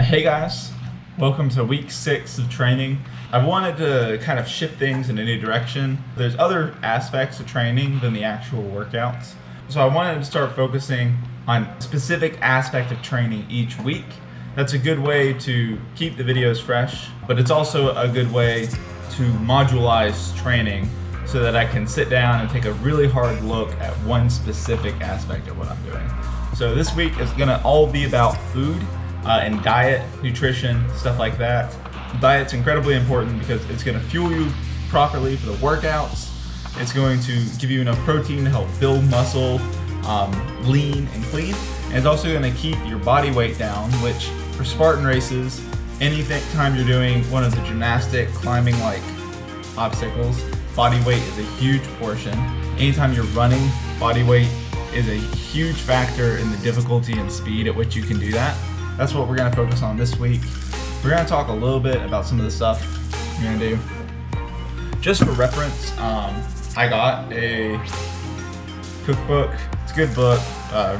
Hey guys, welcome to week 6 of training. I wanted to kind of shift things in a new direction. There's other aspects of training than the actual workouts. So I wanted to start focusing on a specific aspect of training each week. That's a good way to keep the videos fresh, but it's also a good way to modularize training so that I can sit down and take a really hard look at one specific aspect of what I'm doing. So this week is gonna all be about food and diet, nutrition, stuff like that. Diet's incredibly important because it's gonna fuel you properly for the workouts. It's going to give you enough protein to help build muscle, lean and clean. And it's also gonna keep your body weight down, which for Spartan races, anytime you're doing one of the gymnastic climbing like obstacles, body weight is a huge portion. Anytime you're running, body weight is a huge factor in the difficulty and speed at which you can do that. That's what we're gonna focus on this week. We're gonna talk a little bit about some of the stuff we're gonna do. Just for reference, I got a cookbook. It's a good book,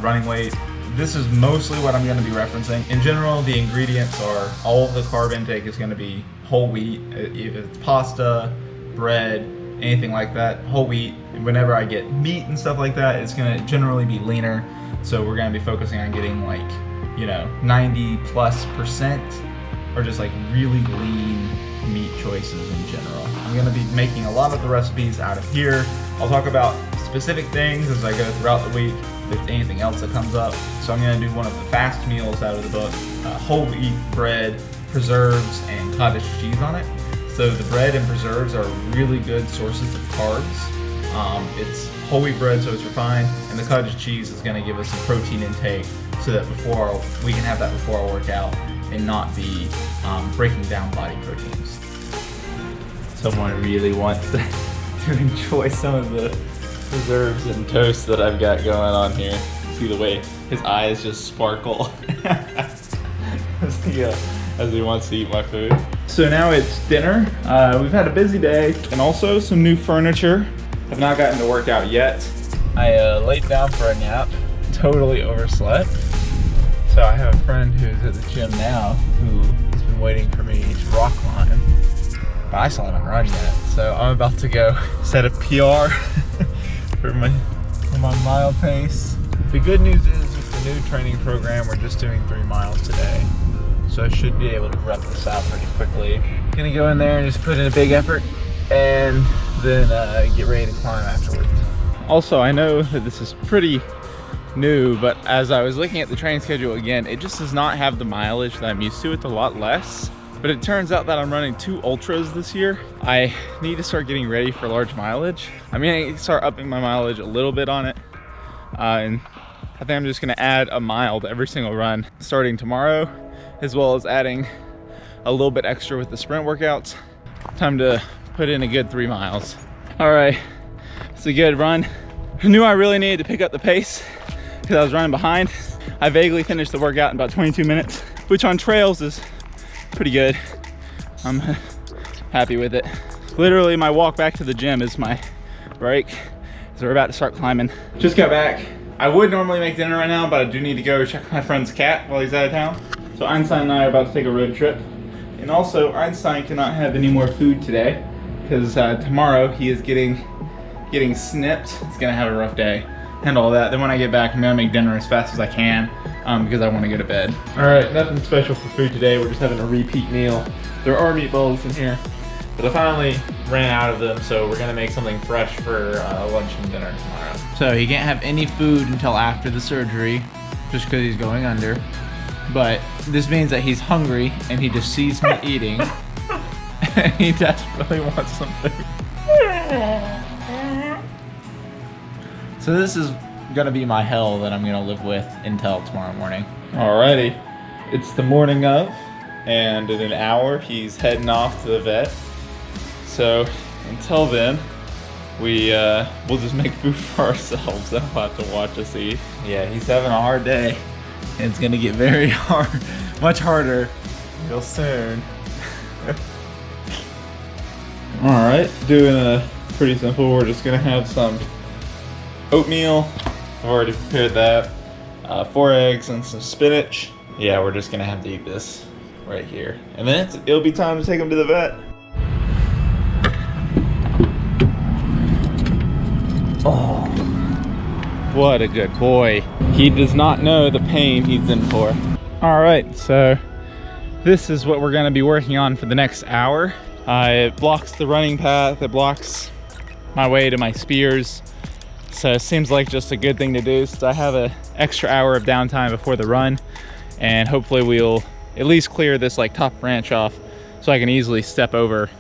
Running Weight. This is mostly what I'm gonna be referencing. In general, the ingredients are, all of the carb intake is gonna be whole wheat. If it's pasta, bread, anything like that, whole wheat. Whenever I get meat and stuff like that, it's gonna generally be leaner. So we're gonna be focusing on getting like, 90+% or just like really lean meat choices in general. I'm gonna be making a lot of the recipes out of here. I'll talk about specific things as I go throughout the week, if there's anything else that comes up. So I'm gonna do one of the fast meals out of the book, whole wheat bread, preserves, and cottage cheese on it. So the bread and preserves are really good sources of carbs. It's whole wheat bread, so it's refined, and the cottage cheese is gonna give us some protein intake so that we can have that before our workout and not be breaking down body proteins. Someone really wants to enjoy some of the preserves and toast that I've got going on here. See the way his eyes just sparkle as he wants to eat my food. So now it's dinner. We've had a busy day and also some new furniture. I've not gotten to work out yet. I laid down for a nap, totally overslept. So I have a friend who's at the gym now who has been waiting for me to rock climb, but I still haven't run yet. So I'm about to go set a PR for my mile pace. The good news is with the new training program, we're just doing 3 miles today. So I should be able to rep this out pretty quickly. Gonna go in there and just put in a big effort and then get ready to climb afterwards. Also, I know that this is pretty new, but as I was looking at the training schedule again, it just does not have the mileage that I'm used to. It's a lot less, but it turns out that I'm running 2 ultras this year. I need to start getting ready for large mileage. I mean, I can start upping my mileage a little bit on it, and I think I'm just gonna add a mile to every single run starting tomorrow, as well as adding a little bit extra with the sprint workouts. Time to put in a good 3 miles. All right, it's a good run. I knew I really needed to pick up the pace because I was running behind. I vaguely finished the workout in about 22 minutes, which on trails is pretty good. I'm happy with it. Literally my walk back to the gym is my break, so we're about to start climbing. Just got back. I would normally make dinner right now, but I do need to go check my friend's cat while he's out of town. So Einstein and I are about to take a road trip. And also Einstein cannot have any more food today because tomorrow he is getting snipped. He's gonna have a rough day and all that. Then when I get back, I'm gonna make dinner as fast as I can because I want to go to bed. All right, nothing special for food today. We're just having a repeat meal. There are meatballs in here, but I finally ran out of them, so we're gonna make something fresh for lunch and dinner tomorrow. So he can't have any food until after the surgery, just because he's going under. But this means that he's hungry and he just sees me eating and he desperately wants something. So this is gonna be my hell that I'm gonna live with until tomorrow morning. Alrighty, it's the morning of, and in an hour he's heading off to the vet. So until then, we'll just make food for ourselves. I don't have to watch us eat. Yeah, he's having a hard day. It's gonna get very hard, much harder real soon. All right, doing a pretty simple. We're just gonna have some oatmeal. I've already prepared that. 4 eggs and some spinach. Yeah, we're just gonna have to eat this. right here. And then it'll be time to take him to the vet. Oh, what a good boy. He does not know the pain he's in for. All right, so this is what we're gonna be working on for the next hour. It blocks the running path, it blocks my way to my spears. So it seems like just a good thing to do since I have an extra hour of downtime before the run. And hopefully we'll at least clear this like top branch off so I can easily step over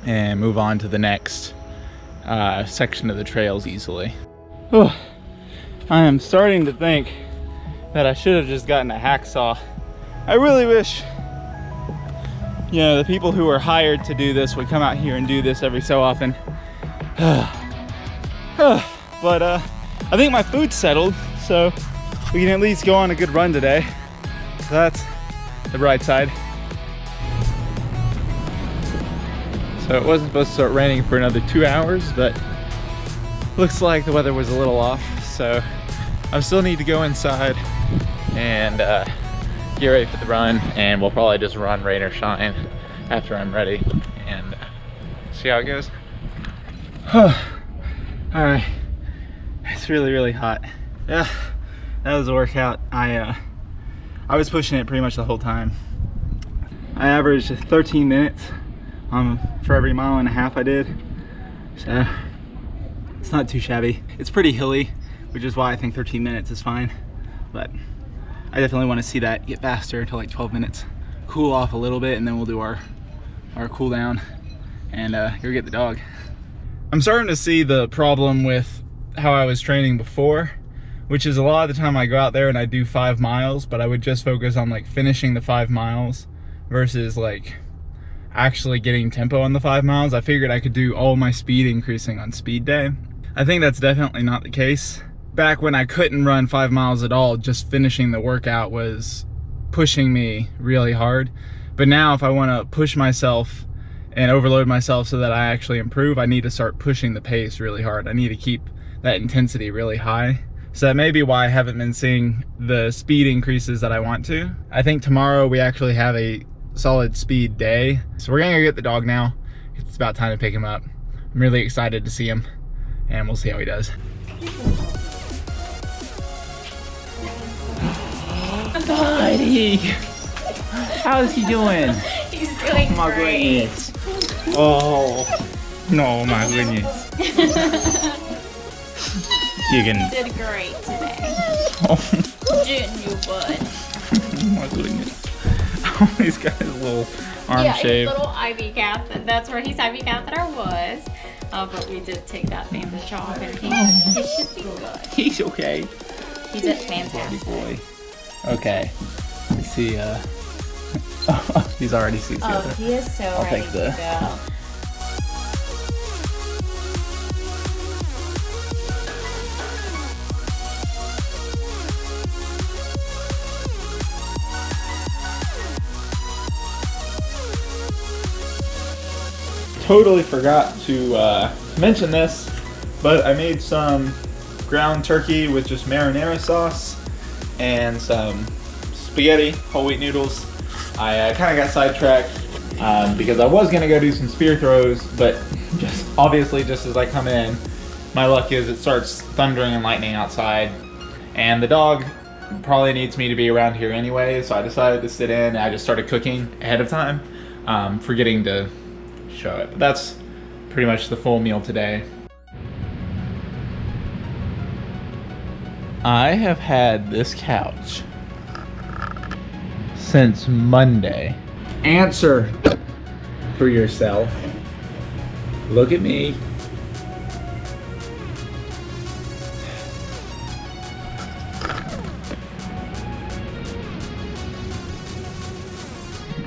and move on to the next section of the trails easily. Oh, I am starting to think that I should have just gotten a hacksaw. I really wish, you know, the people who are hired to do this would come out here and do this every so often. But I think my food's settled, so we can at least go on a good run today. So that's the bright side. So it wasn't supposed to start raining for another 2 hours, but looks like the weather was a little off. So I still need to go inside and get ready for the run, and we'll probably just run rain or shine after I'm ready and see how it goes. All right, it's really hot. Yeah, that was a workout. I was pushing it pretty much the whole time. I averaged 13 minutes for every 1.5 miles I did, so it's not too shabby. It's pretty hilly, which is why I think 13 minutes is fine, but I definitely want to see that get faster to like 12 minutes, cool off a little bit, and then we'll do our cool down and go get the dog. I'm starting to see the problem with how I was training before, which is a lot of the time I go out there and I do 5 miles, but I would just focus on like finishing the 5 miles versus like actually getting tempo on the 5 miles. I figured I could do all my speed increasing on speed day. I think that's definitely not the case. Back when I couldn't run 5 miles at all, just finishing the workout was pushing me really hard. But now if I want to push myself and overload myself so that I actually improve, I need to start pushing the pace really hard. I need to keep that intensity really high. So that may be why I haven't been seeing the speed increases that I want to. I think tomorrow we actually have a solid speed day. So we're gonna go get the dog now. It's about time to pick him up. I'm really excited to see him, and we'll see how he does. Buddy! How's he doing? He's doing my great. Goodness. Oh, no, my goodness. You can... You did great today. Oh. Didn't you, bud? Oh my goodness. Oh, he's got his little arm shave. Yeah, his little IV cap. That's where his IV catheter was. But we did take that bandage off, and he should be good. He's okay. He did fantastic. Boy. Okay. Let's see. Oh, he's already sees the other. He is so I'll ready take the... to go. Totally forgot to mention this, but I made some ground turkey with just marinara sauce and some spaghetti, whole wheat noodles. I kind of got sidetracked because I was gonna go do some spear throws, but just obviously just as I come in, my luck is it starts thundering and lightning outside, and the dog probably needs me to be around here anyway, so I decided to sit in and I just started cooking ahead of time, forgetting to show it. But that's pretty much the full meal today. I have had this couch since Monday. Answer for yourself. Look at me.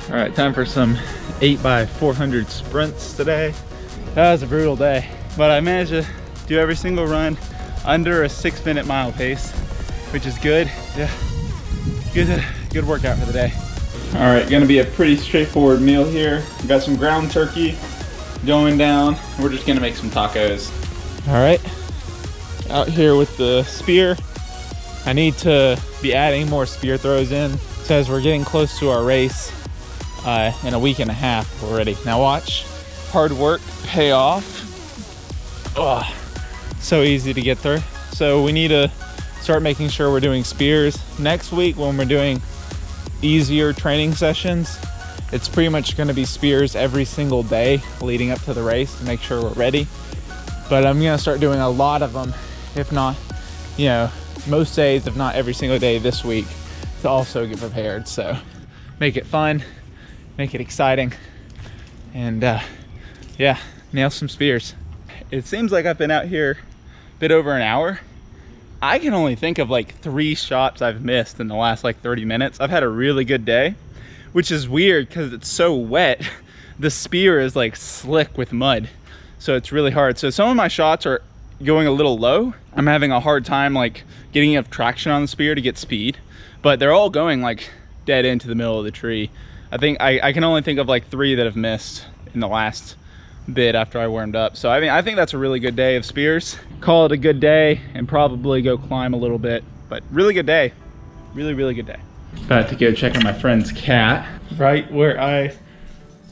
All right, time for some 8x400 sprints today. That was a brutal day, but I managed to do every single run under a 6-minute mile pace, which is good. Yeah, good workout for the day. All right, gonna be a pretty straightforward meal here. We got some ground turkey going down. We're just gonna make some tacos. All right, out here with the spear. I need to be adding more spear throws in. So as we're getting close to our race, in a week and a half already. Now watch, hard work pay off. Oh, so easy to get through. So we need to start making sure we're doing spears. Next week when we're doing easier training sessions, it's pretty much gonna be spears every single day leading up to the race to make sure we're ready. But I'm gonna start doing a lot of them, if not, you know, most days, if not every single day this week, to also get prepared. So make it fun, make it exciting, and yeah, nail some spears. It seems like I've been out here a bit over an hour. I can only think of like 3 shots I've missed in the last like 30 minutes. I've had a really good day, which is weird because it's so wet. The spear is like slick with mud, so it's really hard. So some of my shots are going a little low. I'm having a hard time like getting enough traction on the spear to get speed, but they're all going like dead into the middle of the tree. I think I can only think of like 3 that have missed in the last bit after I warmed up. So I think that's a really good day of spears. Call it a good day and probably go climb a little bit, but really good day. Really good day. About to go check on my friend's cat, right where I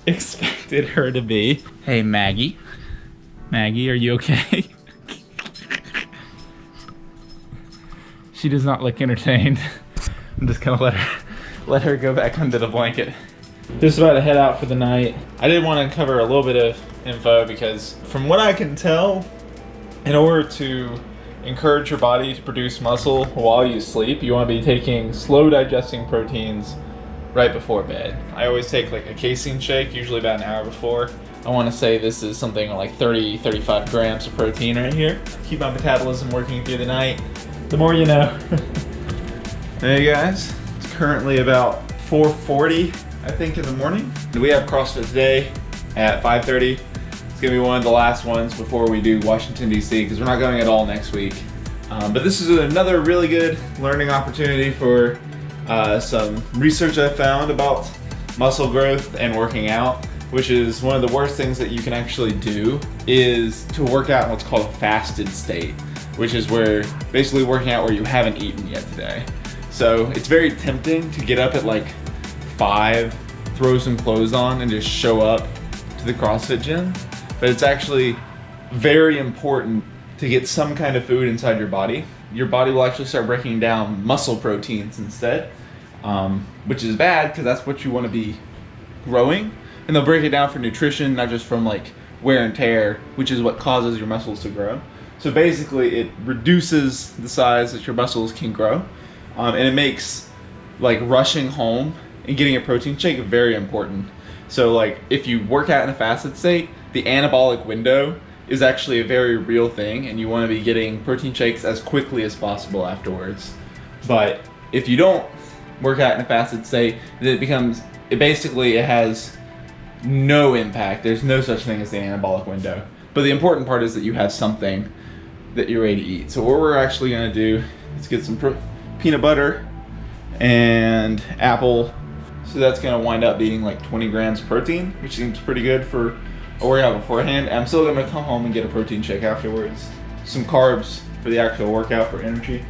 expected her to be. Hey Maggie. Maggie, are you okay? She does not look entertained. I'm just gonna let her go back under the blanket. Just about to head out for the night. I did want to cover a little bit of info because from what I can tell, in order to encourage your body to produce muscle while you sleep, you want to be taking slow digesting proteins right before bed. I always take like a casein shake, usually about an hour before. I want to say this is something like 35 grams of protein right here. Keep my metabolism working through the night. The more you know. Hey guys, it's currently about 4:40, I think, in the morning. We have CrossFit today at 5:30. It's gonna be one of the last ones before we do Washington, DC, because we're not going at all next week. But this is another really good learning opportunity for some research I found about muscle growth and working out, which is one of the worst things that you can actually do is to work out in what's called a fasted state, which is where basically working out where you haven't eaten yet today. So it's very tempting to get up at like 5, throw some clothes on, and just show up to the CrossFit gym. But it's actually very important to get some kind of food inside your body. Your body will actually start breaking down muscle proteins instead, which is bad because that's what you want to be growing. And they'll break it down for nutrition, not just from like wear and tear, which is what causes your muscles to grow. So basically it reduces the size that your muscles can grow, and it makes like rushing home and getting a protein shake very important. So like if you work out in a fasted state, the anabolic window is actually a very real thing, and you want to be getting protein shakes as quickly as possible afterwards. But if you don't work out in a fasted state, then it has no impact. There's no such thing as the anabolic window. But the important part is that you have something that you're ready to eat. So what we're actually going to do is get some peanut butter and apple. So that's going to wind up being like 20 grams of protein, which seems pretty good for a workout beforehand. I'm still going to come home and get a protein shake afterwards. Some carbs for the actual workout for energy.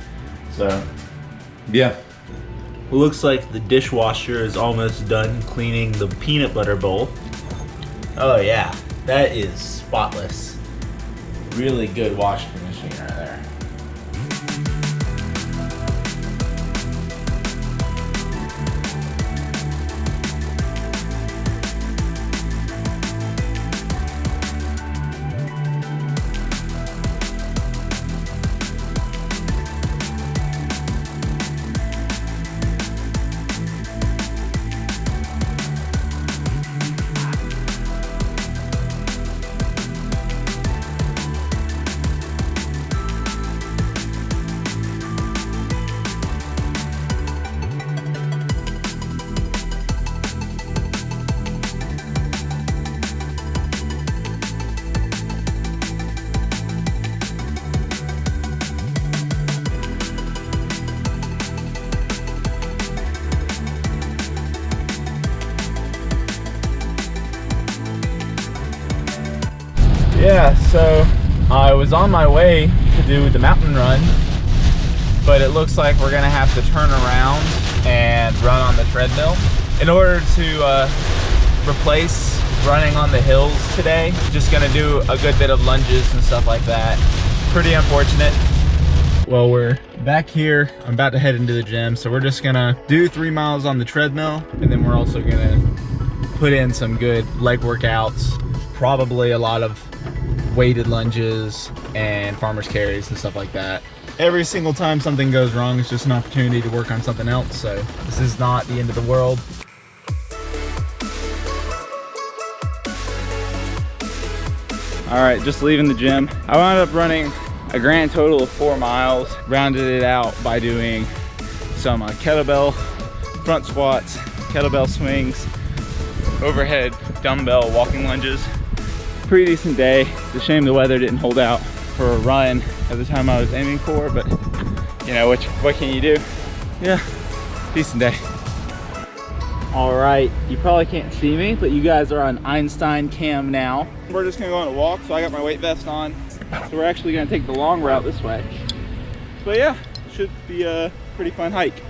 So yeah. Looks like the dishwasher is almost done cleaning the peanut butter bowl. Oh yeah, that is spotless. Really good washing machine right there. Yeah, so I was on my way to do the mountain run, but it looks like we're gonna have to turn around and run on the treadmill. In order to replace running on the hills today, just gonna do a good bit of lunges and stuff like that. Pretty unfortunate. Well, we're back here. I'm about to head into the gym, so we're just gonna do 3 miles on the treadmill, and then we're also gonna put in some good leg workouts, probably a lot of weighted lunges and farmer's carries and stuff like that. Every single time something goes wrong, it's just an opportunity to work on something else, so this is not the end of the world. All right, just leaving the gym. I wound up running a grand total of 4 miles, rounded it out by doing some kettlebell front squats, kettlebell swings, overhead dumbbell walking lunges. Pretty decent day. It's a shame the weather didn't hold out for a run at the time I was aiming for, but you know, what can you do? Yeah, decent day. All right, you probably can't see me, but you guys are on Einstein cam now. We're just gonna go on a walk, so I got my weight vest on. So we're actually gonna take the long route this way. But yeah, should be a pretty fun hike.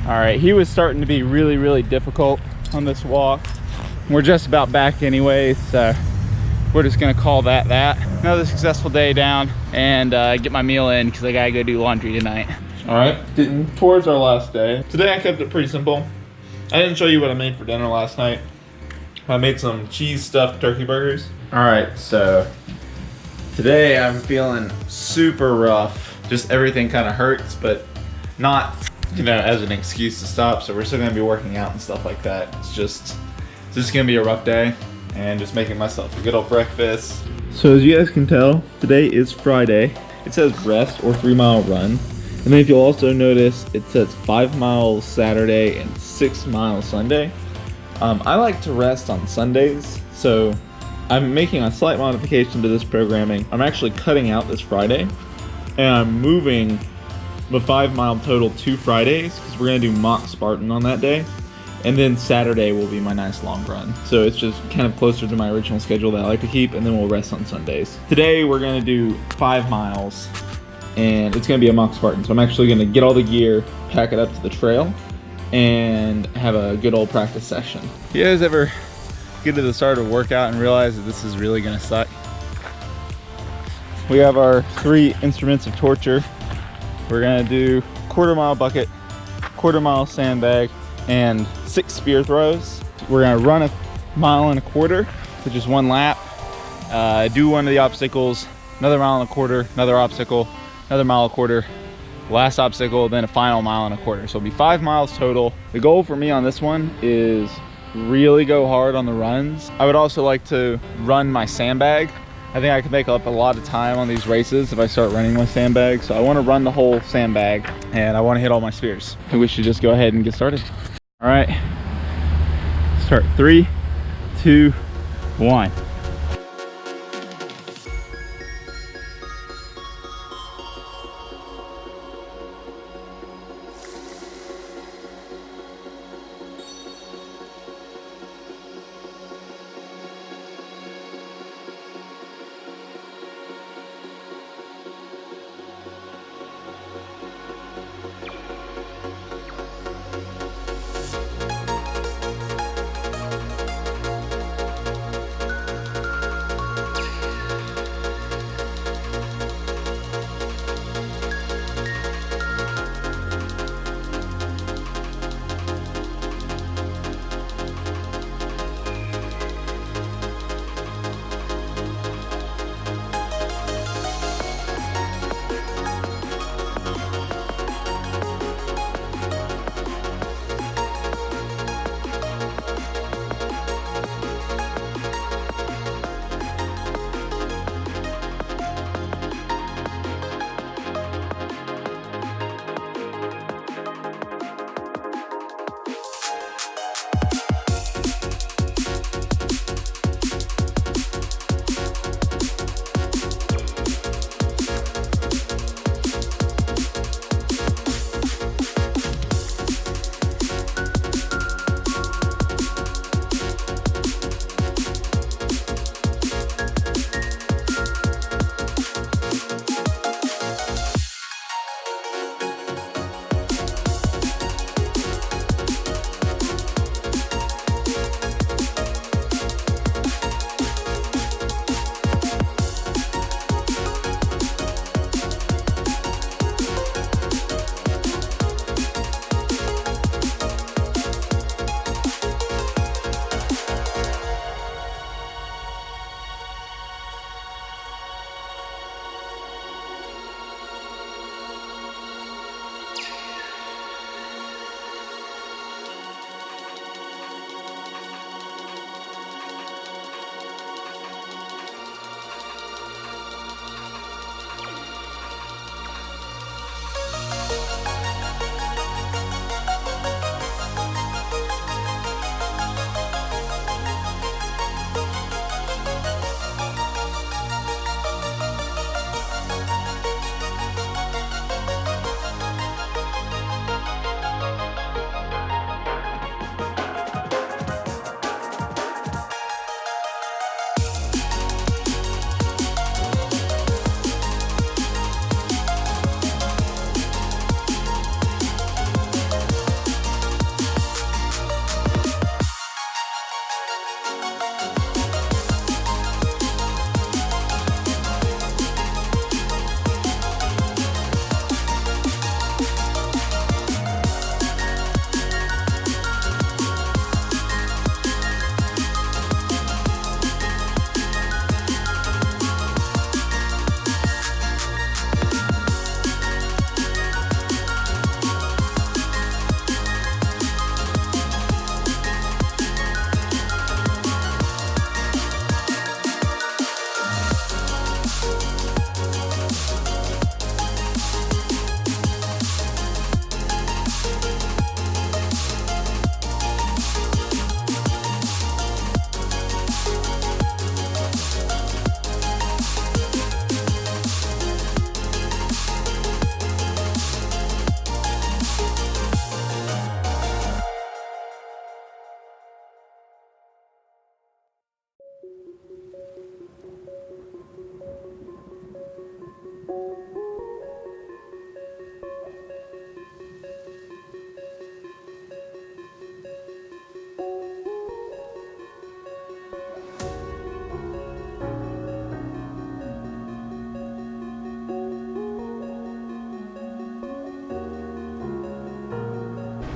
All right, he was starting to be really difficult on this walk. We're just about back anyways, so we're just gonna call that another successful day down and get my meal in because I gotta go do laundry tonight. All right, getting towards our last day. Today I kept it pretty simple. I didn't show you what I made for dinner last night. I made some cheese stuffed turkey burgers. All right, so today I'm feeling super rough. Just everything kind of hurts, but not, you know, as an excuse to stop. So we're still gonna be working out and stuff like that. It's just gonna be a rough day and just making myself a good old breakfast. So as you guys can tell, today is Friday. It says rest or 3 mile run. And then if you'll also notice, it says 5 miles Saturday and 6 miles Sunday. I like to rest on Sundays, so I'm making a slight modification to this programming. I'm actually cutting out this Friday, and I'm moving the 5 mile total to Fridays, because we're gonna do mock Spartan on that day. And then Saturday will be my nice long run. So it's just kind of closer to my original schedule that I like to keep, and then we'll rest on Sundays. Today we're gonna do 5 miles, and it's gonna be a mock Spartan. So I'm actually gonna get all the gear, pack it up to the trail, and have a good old practice session. You guys ever get to the start of a workout and realize that this is really gonna suck? We have our 3 instruments of torture. We're gonna do 1/4 mile bucket, 1/4 mile sandbag, and 6 spear throws. We're gonna run a 1.25 miles, which is 1 lap. Do one of the obstacles, another 1.25 miles, another obstacle, another 1.25 miles, last obstacle, then a final 1.25 miles. So it'll be 5 miles total. The goal for me on this one is really go hard on the runs. I would also like to run my sandbag. I think I could make up a lot of time on these races if I start running my sandbag. So I want to run the whole sandbag and I want to hit all my spears. I think we should just go ahead and get started. All right, start 3, 2, 1.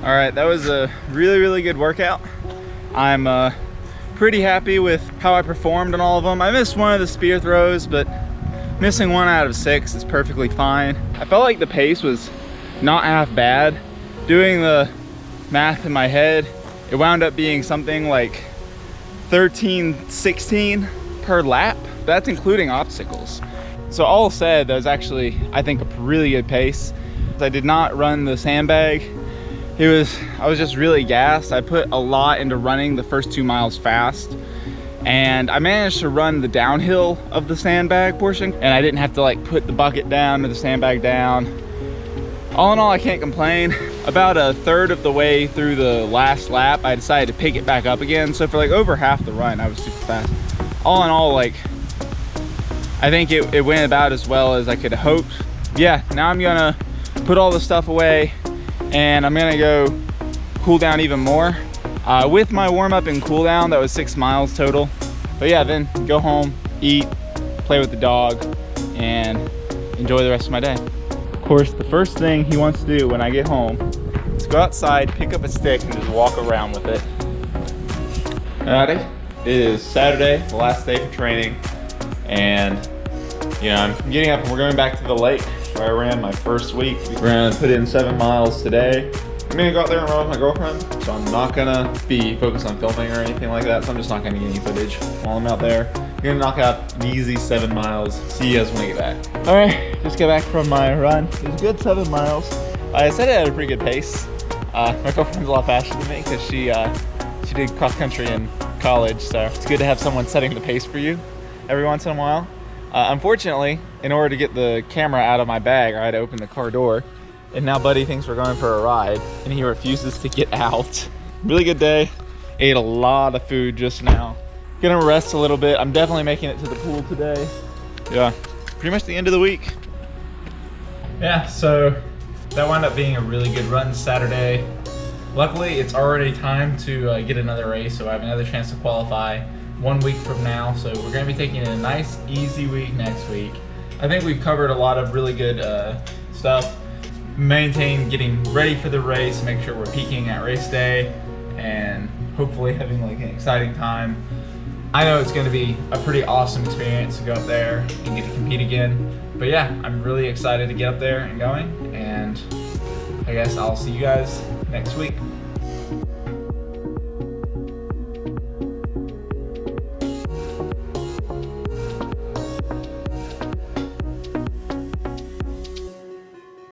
All right, that was a really good workout. I'm pretty happy with how I performed on all of them. I missed one of the spear throws, but missing 1 out of 6 is perfectly fine. I felt like the pace was not half bad. Doing the math in my head, it wound up being something like 13:16 per lap. That's including obstacles. So all said, that was actually, I think, a really good pace. I did not run the sandbag. I was just really gassed. I put a lot into running the first 2 miles fast, and I managed to run the downhill of the sandbag portion, and I didn't have to like put the bucket down or the sandbag down. All in all, I can't complain. About a third of the way through the last lap, I decided to pick it back up again. So for like over half the run, I was super fast. All in all, like, I think it went about as well as I could have hoped. Yeah, now I'm gonna put all the stuff away, and I'm gonna go cool down even more. With my warm up and cool down, that was 6 miles total. But yeah, then go home, eat, play with the dog, and enjoy the rest of my day. Of course, the first thing he wants to do when I get home is go outside, pick up a stick, and just walk around with it. Alrighty, it is Saturday, the last day for training, and you know, I'm getting up and we're going back to the lake where I ran my first week. We're gonna put in 7 miles today. I'm gonna go out there and run with my girlfriend, so I'm not gonna be focused on filming or anything like that, so I'm just not gonna get any footage while I'm out there. I'm gonna knock out an easy 7 miles. See you guys when I get back. All right, just got back from my run. It was a good 7 miles. I said it had a pretty good pace. My girlfriend's a lot faster than me because she did cross country in college, so it's good to have someone setting the pace for you every once in a while. Unfortunately, in order to get the camera out of my bag, I had to open the car door. And now Buddy thinks we're going for a ride, and he refuses to get out. Really good day. Ate a lot of food just now. Gonna rest a little bit. I'm definitely making it to the pool today. Yeah, pretty much the end of the week. Yeah, so that wound up being a really good run Saturday. Luckily, it's already time to get another race, so I have another chance to qualify 1 week from now. So we're gonna be taking a nice, easy week next week. I think we've covered a lot of really good stuff. Maintain getting ready for the race, make sure we're peaking at race day, and hopefully having like an exciting time. I know it's going to be a pretty awesome experience to go up there and get to compete again. But yeah, I'm really excited to get up there and going, and I guess I'll see you guys next week.